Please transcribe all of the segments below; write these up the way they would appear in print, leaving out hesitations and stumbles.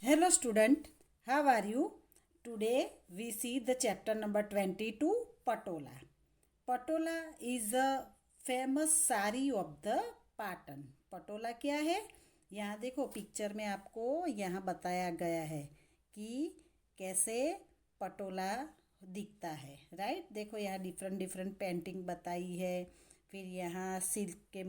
Hello student, how are you? Today we see the chapter number 22, Patola. Patola is a famous sari of the Patan. Patola क्या है? यहाँ देखो picture में आपको यहाँ बताया गया है कि कैसे पटोला दिखता है, राइट। देखो यहाँ डिफरेंट डिफरेंट पेंटिंग बताई है, फिर यहाँ सिल्क के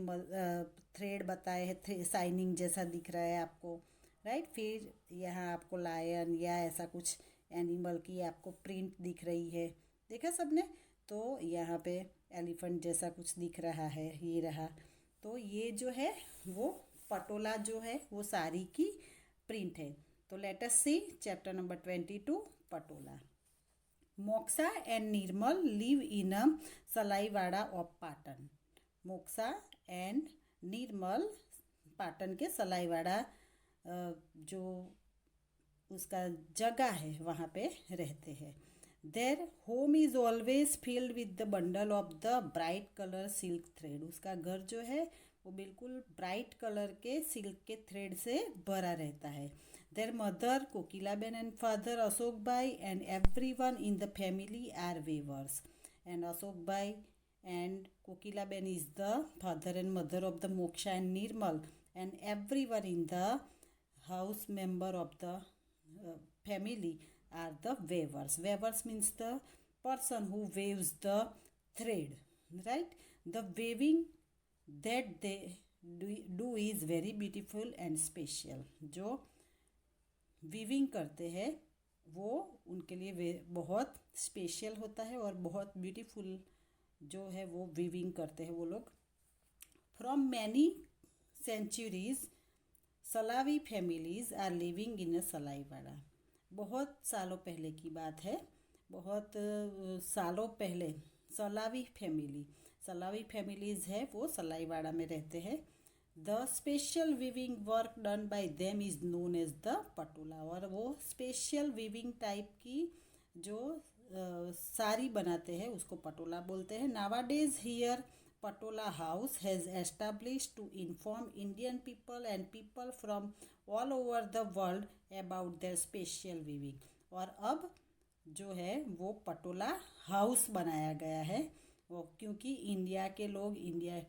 थ्रेड बताए हैं, शाइनिंग जैसा दिख रहा है आपको, राइट। फिर यहाँ आपको लायन या ऐसा कुछ एनिमल की आपको प्रिंट दिख रही है, देखा सबने। तो यहाँ पे एलिफेंट जैसा कुछ दिख रहा है, ये रहा। तो ये जो है वो पटोला जो है वो साड़ी की प्रिंट है। तो let us see chapter number 22, patola. Moksha and Nirmal live in a Salaiwada of Patan. Moksha and Nirmal Patan के सलाईवाड़ा जो उसका जगह है वहाँ पे रहते हैं। Their home is always filled with the bundle of the bright colour silk thread. उसका घर जो है वो बिल्कुल ब्राइट कलर के सिल्क के थ्रेड से भरा रहता है। Their mother Kokilaben and father Ashok bhai and everyone in the family are weavers. And Ashok bhai and Kokilaben is the father and mother of the Moksha and Nirmal, and everyone in the house member of the family are the weavers. Weavers means the person who weaves the thread, right? The weaving that they do is very beautiful and special. जो weaving करते हैं वो उनके लिए बहुत special होता है और बहुत ब्यूटीफुल जो है वो वीविंग करते हैं वो लोग। From many centuries Salvi families are living in a Salaiwada. बहुत सालों पहले की बात है, बहुत सालों पहले सलावी फैमिलीज है वो सलाईवाड़ा में रहते हैं। The special weaving work done by them is known as the Patola. और वो स्पेशल वीविंग टाइप की जो साड़ी बनाते हैं उसको पटोला बोलते हैं। Nowadays here patola house has establish to inform Indian people and people from all over the world about their special weaving. और अब जो है वो पटोला हाउस बनाया गया है वो, क्योंकि इंडिया के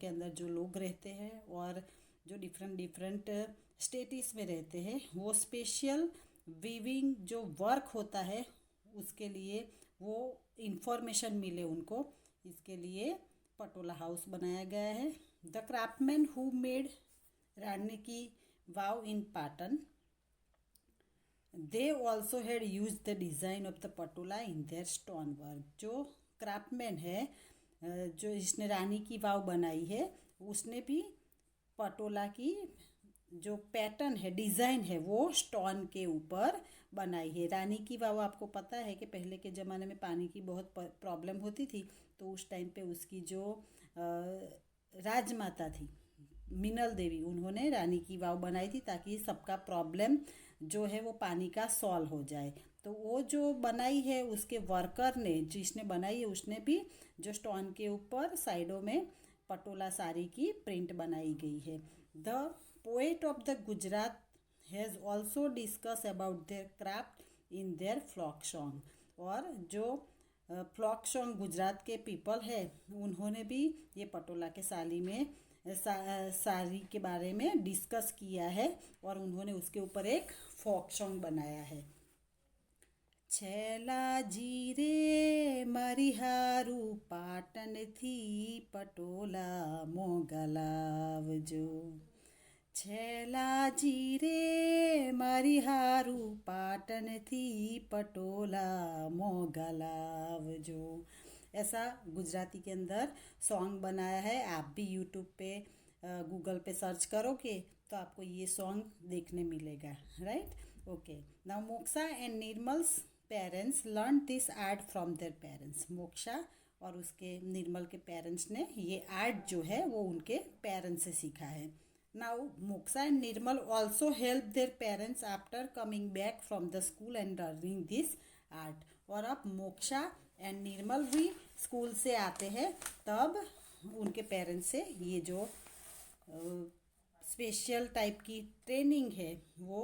अंदर जो लोग रहते हैं और जो डिफरेंट स्टेट्स में रहते हैं वो स्पेशल वीविंग जो वर्क होता है उसके लिए वो इंफॉर्मेशन मिले उनको, इसके लिए पटोला हाउस बनाया गया है। The craftsman who made Rani ki Vav in Patan, they also had use the design of the patola in their stone work. जो क्राफ्टमैन है जो जिसने रानी की वाव बनाई है उसने भी पटोला की जो पैटर्न है, डिज़ाइन है, वो स्टोन के ऊपर बनाई है। रानी की वाव आपको पता है कि पहले के ज़माने में पानी की बहुत प्रॉब्लम होती थी, तो उस टाइम पे उसकी जो राजमाता थी मिनल देवी, उन्होंने रानी की वाव बनाई थी ताकि सबका प्रॉब्लम जो है वो पानी का सॉल्व हो जाए। तो वो जो बनाई है उसके वर्कर ने, जिसने बनाई है उसने भी जो स्टोन के ऊपर साइडों में पटोला साड़ी की प्रिंट बनाई गई है। The poet of the Gujarat has also discuss about their craft in their flock song. और जो फ्लॉक सॉन्ग गुजरात के पीपल है उन्होंने भी ये पटोला के साड़ी के बारे में डिस्कस किया है और उन्होंने उसके ऊपर एक फोक सॉन्ग बनाया है। छेलाजी रे मारी हारू पाटन थी पटोला मोगलावजो। छेलाजी रे मारी हारू पाटन थी पटोला मोगलावजो। ऐसा गुजराती के अंदर सॉन्ग बनाया है। आप भी यूट्यूब पे गूगल पे सर्च करोगे तो आपको ये सॉन्ग देखने मिलेगा, right. Okay, now Moksha and Nirmal's parents learn this art from their parents. Moksha और उसके निर्मल के पेरेंट्स ने ये आर्ट जो है वो उनके पेरेंट्स से सीखा है। Now Moksha and Nirmal also help their parents after coming back from the school and learning this art. और अब मोक्षा एंड निर्मल भी स्कूल से आते हैं तब उनके पेरेंट्स से ये जो स्पेशल टाइप की ट्रेनिंग है वो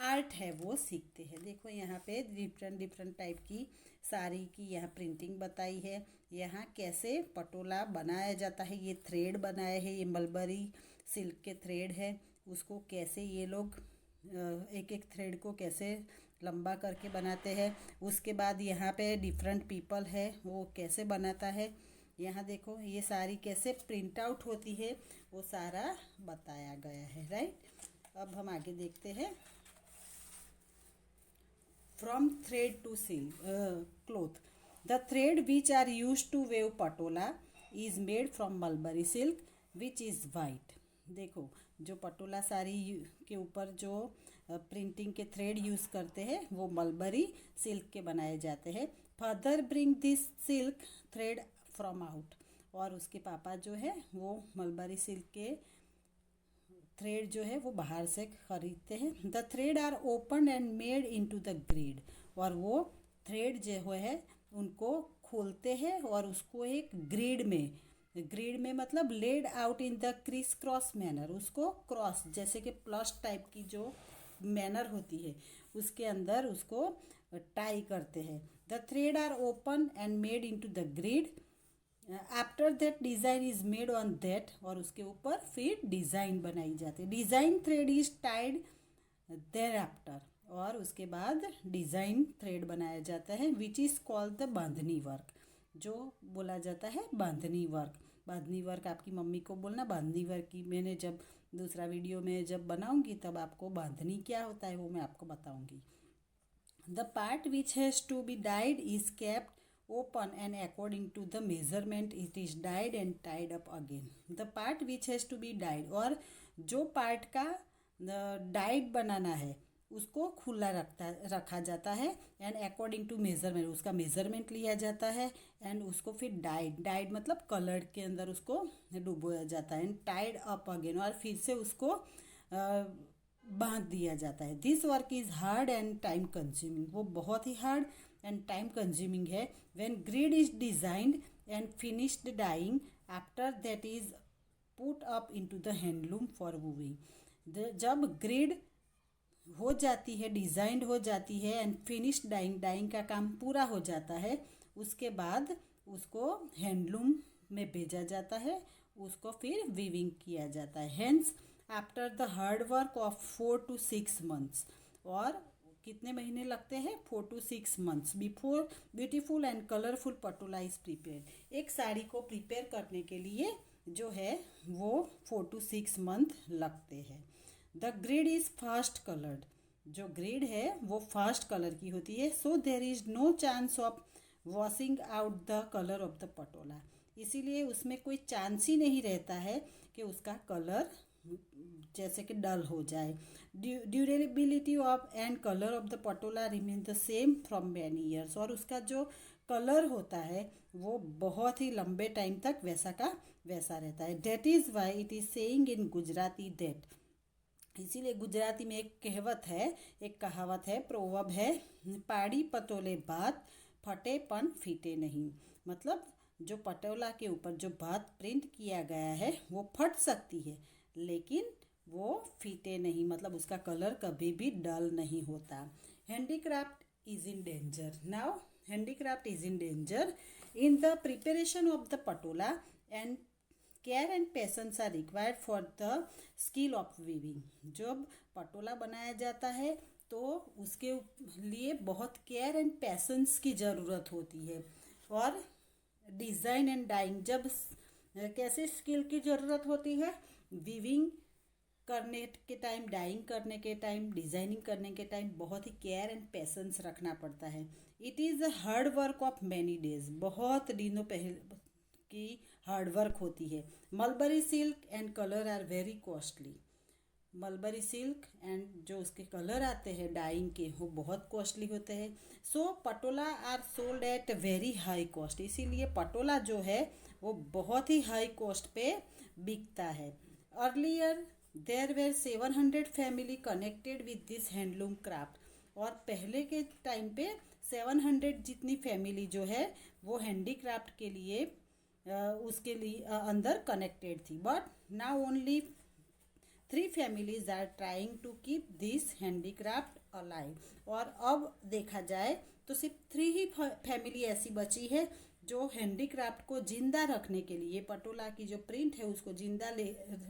आर्ट है वो सीखते हैं। देखो यहाँ पे डिफरेंट डिफरेंट टाइप की साड़ी की यहाँ प्रिंटिंग बताई है। यहाँ कैसे पटोला बनाया जाता है, ये थ्रेड बनाया है, ये मलबरी सिल्क के थ्रेड है, उसको कैसे ये लोग एक एक थ्रेड को कैसे लंबा करके बनाते हैं। उसके बाद यहाँ पे डिफरेंट पीपल है वो कैसे बनाता है। यहाँ देखो ये सारी कैसे प्रिंट आउट होती है वो सारा बताया गया है, राइट। अब हम आगे देखते हैं। From thread to silk cloth, the thread which are use to weave Patola is made from mulberry silk which is white. देखो जो पटोला साड़ी के ऊपर जो प्रिंटिंग के थ्रेड यूज़ करते हैं वो मलबरी सिल्क के बनाए जाते हैं। Further bring this silk thread from out, और उसके पापा जो है वो मलबरी सिल्क के थ्रेड जो है वो बाहर से खरीदते हैं। The thread are open and made into the grid, और वो थ्रेड जो है उनको खोलते हैं और उसको एक ग्रिड में मतलब laid out in the criss cross manner, उसको क्रॉस जैसे कि प्लस टाइप की जो मैनर होती है उसके अंदर उसको टाई करते हैं। The thread are open and made into the grid, after that design is made on that, और उसके ऊपर फिर डिज़ाइन बनाई जाती है। Design thread is tied there after, और उसके बाद डिज़ाइन थ्रेड बनाया जाता है which is called the bandhani work, जो बोला जाता है बांधनी वर्क। बांधनी वर्क आपकी मम्मी को बोलना बांधनी वर्क की, मैंने जब दूसरा वीडियो में जब बनाऊंगी तब आपको बांधनी क्या होता है वो मैं आपको बताऊंगी। The part which has to be dyed is kept open and according to the measurement it is dyed and tied up again. The part which has to be dyed, और जो पार्ट का डाइड बनाना है उसको खुला रखा जाता है। And according to measurement, उसका मेजरमेंट लिया जाता है एंड उसको फिर डाइड मतलब कलर के अंदर उसको डुबोया जाता है। एंड टाइड अप अगेन, और फिर से उसको बांध दिया जाता है। This work is hard and time consuming, वो बहुत ही हार्ड एंड टाइम कंज्यूमिंग है। When grid is designed and finished dyeing, after that is put up into the handloom for weaving. जब ग्रिड हो जाती है, डिजाइंड हो जाती है एंड फिनिश्ड डाइंग का काम पूरा हो जाता है, उसके बाद उसको हैंडलूम में भेजा जाता है, उसको फिर वीविंग किया जाता है। Hence after the hard work of 4 to 6 months, और कितने महीने लगते हैं 4 to 6 months before beautiful and colourful Patola is prepare. एक साड़ी को प्रिपेयर करने के लिए जो है वो 4 to 6 month लगते हैं। The grid is fast coloured, जो ग्रिड है वो फास्ट कलर की होती है। So there is no chance of washing out the colour of the patola, इसीलिए उसमें कोई चांस ही नहीं रहता है कि उसका कलर जैसे कि डल हो जाए। Durability of and colour of the Patola remain the same from many years, और उसका जो कलर होता है वो बहुत ही लंबे टाइम तक वैसा का वैसा रहता है। That is why it is saying in Gujarati that, इसीलिए गुजराती में एक कहावत है, प्रोवर्ब है, पाड़ी पतोले बात फटे पन फीटे नहीं। मतलब जो पटोला के ऊपर जो बात प्रिंट किया गया है वो फट सकती है लेकिन वो फीटे नहीं, मतलब उसका कलर कभी भी डल नहीं होता। Handicraft is in danger. Now handicraft is in danger in the preparation of the Patola, and care and patience are required for the skill of weaving. जब पटोला बनाया जाता है तो उसके लिए बहुत केयर एंड पेशेंस की ज़रूरत होती है। और डिज़ाइन एंड डाइंग, जब कैसे स्किल की ज़रूरत होती है, वीविंग करने के टाइम, डाइंग करने के टाइम, डिज़ाइनिंग करने के टाइम बहुत ही केयर एंड पेशेंस रखना पड़ता है। It is a hard work of many days, बहुत दिनों पहले की हार्ड वर्क होती है। Mulberry silk and colour are very costly, mulberry silk and जो उसके कलर आते हैं डाइंग के वो बहुत कॉस्टली होते हैं। So patola are sold at very high cost, इसीलिए पटोला जो है वो बहुत ही हाई कॉस्ट पे बिकता है। Earlier there were 700 family connected with this handloom craft, और पहले के टाइम पे 700 जितनी फैमिली जो है वो हैंडीक्राफ्ट के लिए उसके लिए अंदर कनेक्टेड थी। But now only 3 families are trying to keep this handicraft alive। और अब देखा जाए तो सिर्फ 3 ही फैमिली ऐसी बची है जो हैंडीक्राफ्ट को जिंदा रखने के लिए, पटोला की जो प्रिंट है उसको जिंदा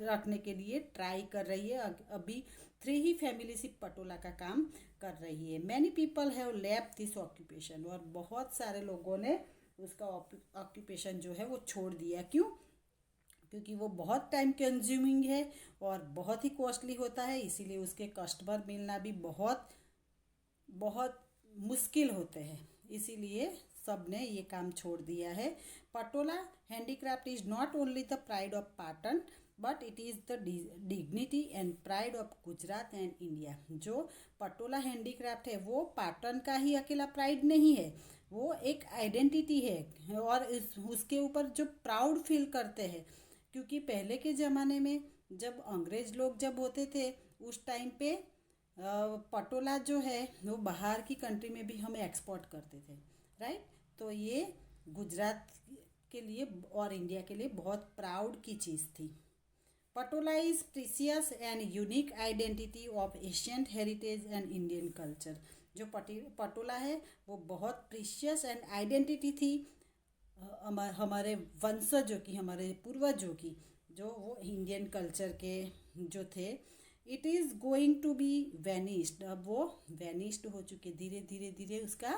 रखने के लिए ट्राई कर रही है। अभी 3 ही फैमिली सिर्फ पटोला का काम कर रही है। Many people have left this occupation, और बहुत सारे लोगों ने उसका ऑक्यूपेशन जो है वो छोड़ दिया। क्यों? क्योंकि वो बहुत टाइम कंज्यूमिंग है और बहुत ही कॉस्टली होता है, इसीलिए उसके कस्टमर मिलना भी बहुत बहुत मुश्किल होते हैं, इसीलिए सब ने ये काम छोड़ दिया है। Patola handicraft is not only the pride of Patan but it is the dignity and pride of Gujarat and India. जो पटोला हैंडीक्राफ्ट है वो पाटन का ही अकेला प्राइड नहीं है, वो एक आइडेंटिटी है और उसके ऊपर जो प्राउड फील करते हैं। क्योंकि पहले के ज़माने में जब अंग्रेज लोग जब होते थे उस टाइम पे पटोला जो है वो बाहर की कंट्री में भी हम एक्सपोर्ट करते थे, राइट। तो ये गुजरात के लिए और इंडिया के लिए बहुत प्राउड की चीज़ थी। Patola is precious and unique identity of ancient heritage and Indian culture. जो पटोला है वो बहुत प्रीशियस एंड आइडेंटिटी थी हमारे वंशजों की, हमारे पूर्वजों की, जो वो इंडियन कल्चर के जो थे। It is going to be vanished, अब वो वैनिस्ड हो चुके, धीरे धीरे धीरे उसका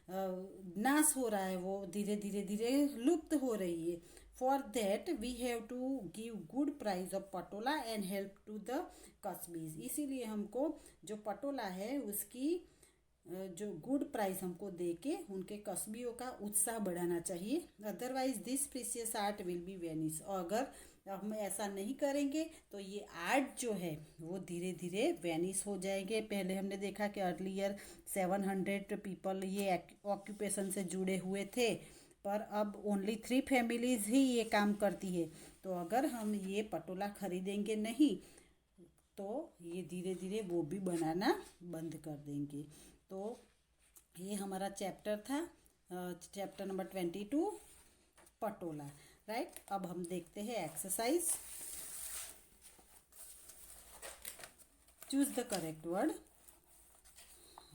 नाश हो रहा है, वो धीरे धीरे धीरे लुप्त हो रही है। For that we have to give good price of patola and help to the Kasbis. इसीलिए हमको जो पटोला है उसकी जो गुड प्राइस हमको दे के उनके कस्बियों का उत्साह बढ़ाना चाहिए। Otherwise this precious art will be vanish. और अगर हम ऐसा नहीं करेंगे तो ये आर्ट जो है वो धीरे धीरे वेनिश हो जाएंगे। पहले हमने देखा कि अर्लियर 700 पीपल ये ऑक्यूपेशन से जुड़े हुए थे, पर अब ओनली 3 फैमिलीज ही ये काम करती है। तो अगर हम ये पटोला खरीदेंगे नहीं तो ये धीरे धीरे वो भी बनाना बंद कर देंगे। तो ये हमारा चैप्टर था, चैप्टर नंबर 22 पटोला, राइट। अब हम देखते हैं exercise. Choose the correct word.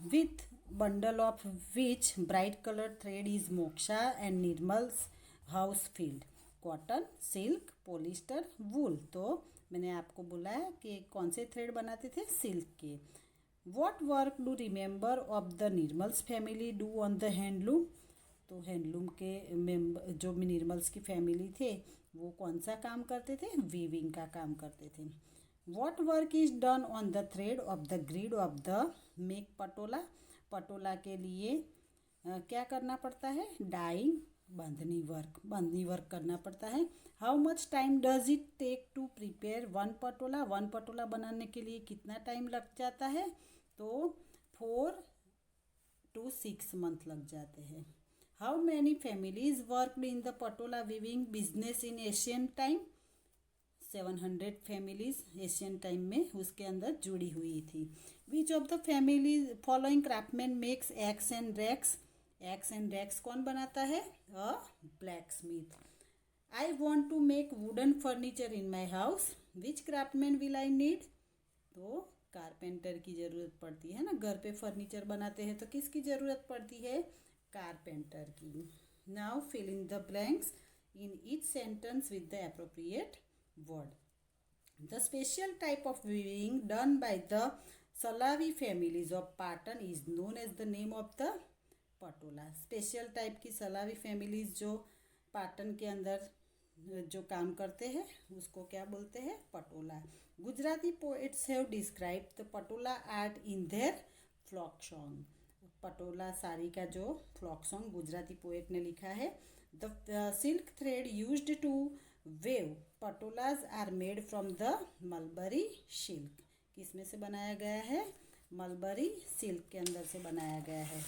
With bundle of which bright colour thread is Moksha and Nirmal's house filled. Cotton, silk, polyester, wool. तो मैंने आपको बोला है कि कौन से थ्रेड बनाते थे, सिल्क के। What work do remember of the Nirmal's family do on the handloom. तो हैंडलूम के मेंबर जो निर्मल्स की फैमिली थे वो कौन सा काम करते थे, वीविंग का काम करते थे। What work is done on the thread of the grid of the make Patola. Patola के लिए क्या करना पड़ता है, डाइंग, बंधनी वर्क करना पड़ता है। How much time does it take to prepare one Patola. One Patola बनाने के लिए कितना टाइम लग जाता है, तो 4 to 6 मंथ लग जाते हैं। How many families worked in the Patola weaving business in ancient time. 700 families ancient time में उसके अंदर जुड़ी हुई थी। Which of the families following craftsman makes axe and racks. Axe and racks कौन बनाता है, a black smith. I want to make wooden furniture in my house. Which craftsman will I need. तो कारपेंटर की ज़रूरत पड़ती है ना, घर पे फर्नीचर बनाते हैं तो किसकी ज़रूरत पड़ती है, कारपेंटर की। Now fill in the blanks in each sentence with the appropriate word. The special type of weaving done by the Salvi families of Patan is known as the name of the patola. Special type की Salvi families जो पाटन के अंदर जो काम करते हैं उसको क्या बोलते हैं, patola. Gujarati poets have described the patola art in their flock song. Patola sari का जो फ्लॉक सॉन्ग गुजराती पोएट ने लिखा है। The silk thread used to weave patolas are made from the mulberry silk. किस में से बनाया गया है, मलबरी सिल्क के अंदर से बनाया गया है।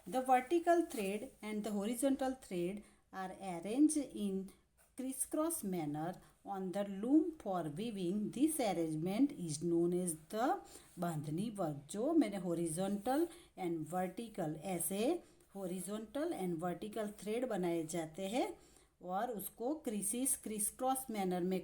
The vertical thread and the horizontal thread are arranged in crisscross manner on the loom for weaving. This arrangement is known as the bandhani work. जो मैंने हॉरिजॉन्टल एंड वर्टिकल, ऐसे हॉरिजॉन्टल एंड वर्टिकल थ्रेड बनाए जाते हैं और उसको criss cross manner में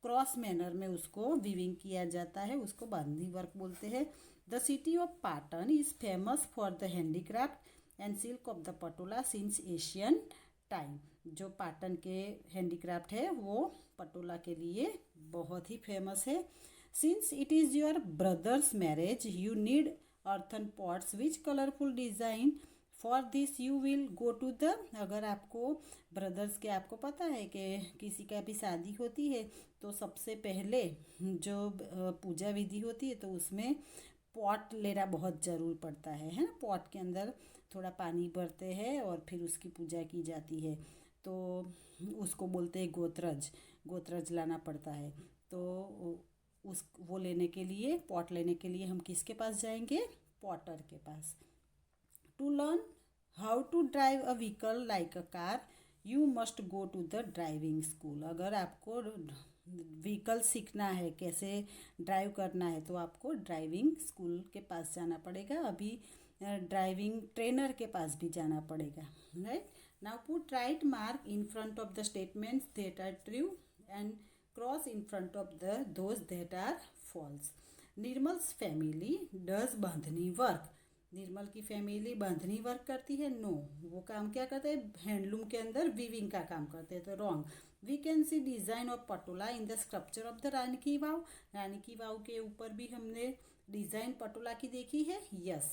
cross manner में उसको वीविंग किया जाता है, उसको बांधनी वर्क बोलते हैं। The city of Patan is famous for the handicraft and silk of the Patola since Asian time. जो पाटन के हैंडीक्राफ्ट है वो पटोला के लिए बहुत ही फेमस है। Since it is your brothers marriage you need earthen pots which colorful design for this you will go to the। अगर आपको ब्रदर्स के, आपको पता है कि किसी का भी शादी होती है तो सबसे पहले जो पूजा विधि होती है तो उसमें पॉट लेना बहुत ज़रूर पड़ता है ना। पॉट के अंदर थोड़ा पानी भरते हैं और फिर उसकी पूजा की जाती है, तो उसको बोलते हैं गोत्रज। गोत्रज लाना पड़ता है, तो उस वो लेने के लिए, पॉट लेने के लिए हम किसके पास जाएंगे? पॉटर के पास। To learn how to drive a vehicle like a car you must go to the driving school. अगर आपको व्हीकल सीखना है, कैसे ड्राइव करना है, तो आपको ड्राइविंग स्कूल के पास जाना पड़ेगा। अभी ड्राइविंग ट्रेनर के पास भी जाना पड़ेगा, right. Now put right mark in front of the statements that are true and cross in front of those that are false. Nirmal's family does bandhani work. Nirmal की फैमिली बांधनी वर्क करती है? नो, वो काम क्या करते हैं? हैंडलूम के अंदर वीविंग का काम करते हैं, तो wrong. We can see design of patola in the sculpture of the Rani ki Vav. रानी की वाव के ऊपर भी हमने डिजाइन पटोला की देखी है, yes.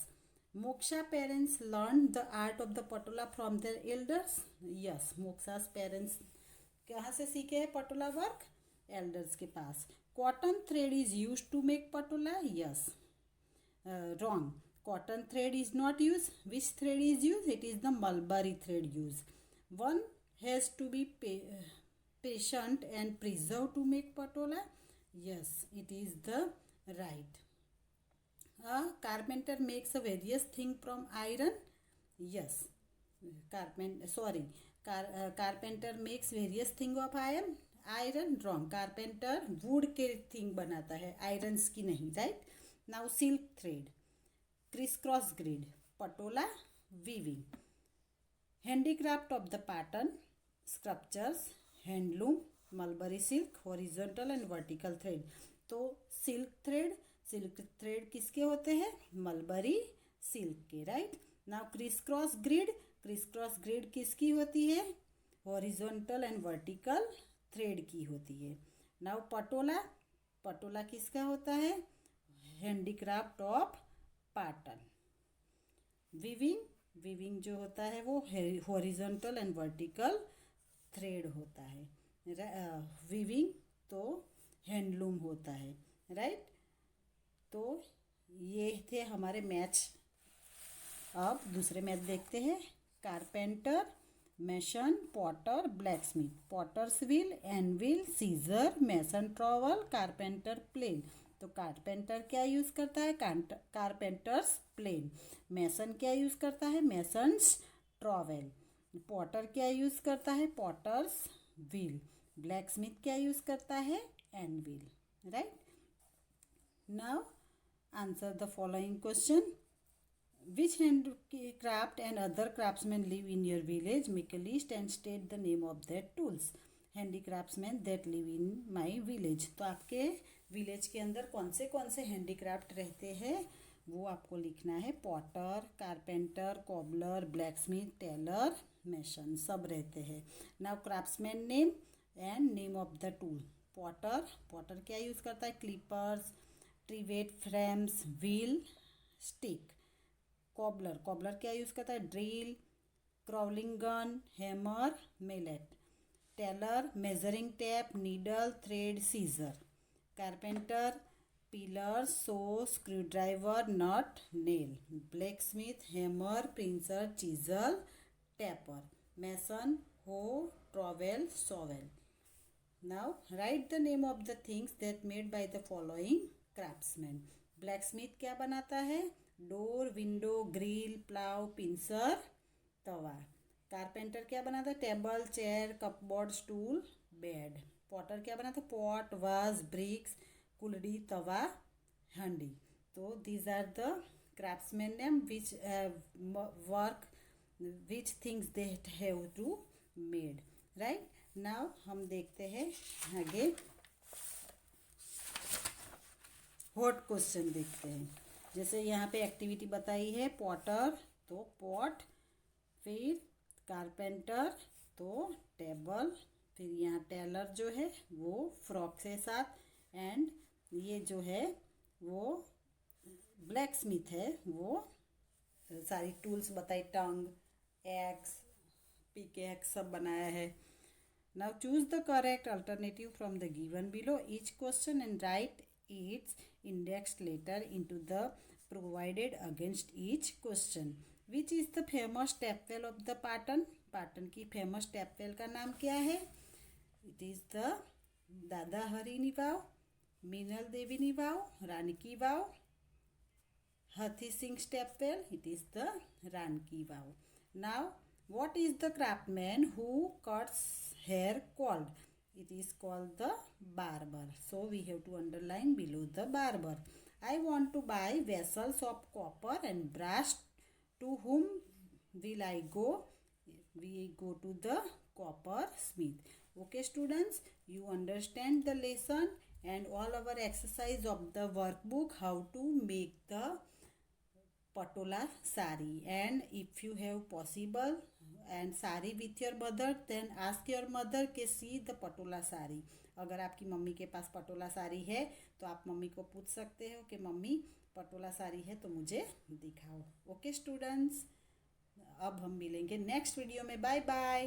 Moksha parents learn the art of the patola from their elders, yes. Moksha's parents कहाँ से सीखे हैं पटोला वर्क? एल्डर्स के पास। Cotton thread is use to make patola, yes. Wrong, cotton thread is not used. Which thread is used? It is the mulberry thread used. One has to be patient and preserve to make patola, yes, it is the right. A carpenter makes a various thing from iron, yes. Carpenter makes various thing of iron, wrong. Carpenter wood के thing बनाता है, irons की नहीं, right. Now silk thread, criss cross grid, patola, weaving. Handicraft of the pattern, sculptures, handloom, mulberry silk, horizontal and vertical thread. तो silk thread किसके होते हैं? Mulberry silk के, right. Now criss cross grid किसकी होती है? हॉरिजॉन्टल एंड वर्टिकल थ्रेड की होती है। नाउ पटोला किसका होता है? Handicraft of Patan. वीविंग जो होता है वो हॉरिजॉन्टल एंड वर्टिकल थ्रेड होता है। वीविंग तो हैंडलूम होता है, राइट। तो ये थे हमारे मैच। अब दूसरे मैच देखते हैं। Carpenter, mason, potter, blacksmith. Potter's wheel, anvil, scissor, mason trowel, carpenter plane. तो कारपेंटर क्या यूज़ करता है? Carpenter's plane. मेसन क्या यूज़ करता है? Mason's trowel. पॉटर क्या यूज़ करता है? Potter's wheel. ब्लैकस्मिथ क्या यूज़ करता है? Anvil, right. Now answer the following question. Which handicraft and other craftsmen live in your village? Make a list and state the name of their tools. Handicraftsmen that live in my village. तो आपके village के अंदर कौन से handicraft रहते हैं वो आपको लिखना है। Potter, carpenter, cobbler, blacksmith, tailor, mason, सब रहते हैं। Now craftsman name and name of the tool. Potter क्या यूज़ करता है? Clippers, trivet, frames, wheel, stick. Cobbler क्या यूज़ करता है? Drill, crawling gun, hammer, mallet. Tailor, measuring tape, needle, thread, scissor. Carpenter, plier, saw, screw driver, nut, nail. Blacksmith, hammer, pincher, chisel, taper. Mason, hoe, trowel, shovel. Now write the name of the things that made by the following craftsman. Blacksmith क्या बनाता है? Door, window, grill, plough, pincer, tawa. Carpenter क्या बनाता है? Table, chair, cupboard, stool, bed. Potter क्या बनाता है? Pot, vase, bricks, kulhadi, tawa, handi. तो these are the craftsman name which work which things they have to made, right. Now हम देखते हैं आगे। हॉट क्वेश्चन देखते हैं। जैसे यहाँ पे एक्टिविटी बताई है पॉटर तो पॉट, फिर कारपेंटर तो टेबल, फिर यहाँ टेलर जो है वो फ्रॉक के साथ, एंड ये जो है वो ब्लैक स्मिथ है, वो सारी टूल्स बताई, टंग, एक्स, पिकेक्स सब बनाया है। Now choose the correct alternative from the given below each question and write its indexed letter into the provided against each question. Which is the famous stepwell of the Patan? Patan की famous stepwell का नाम क्या है? It is the दादा हरिनी वाव, मीनल देवीनी वाव, रानी की वाव, Hathi Singh stepwell, it is the Ranki Vav. Now, what is the craftsman who cuts hair called? It is called the barber. So, we have to underline below the barber. I want to buy vessels of copper and brass. To whom will I go? We go to the copper smith. Okay, students, you understand the lesson and all our exercise of the workbook, how to make the patola sari. And if you have possible and sari with your mother, then ask your mother के see the patola sari. अगर आपकी mummy के पास पटोला साड़ी है तो आप mummy को पूछ सकते हो कि मम्मी पटोला साड़ी है तो मुझे दिखाओ। ओके स्टूडेंट्स, अब हम मिलेंगे नेक्स्ट वीडियो में। Bye bye.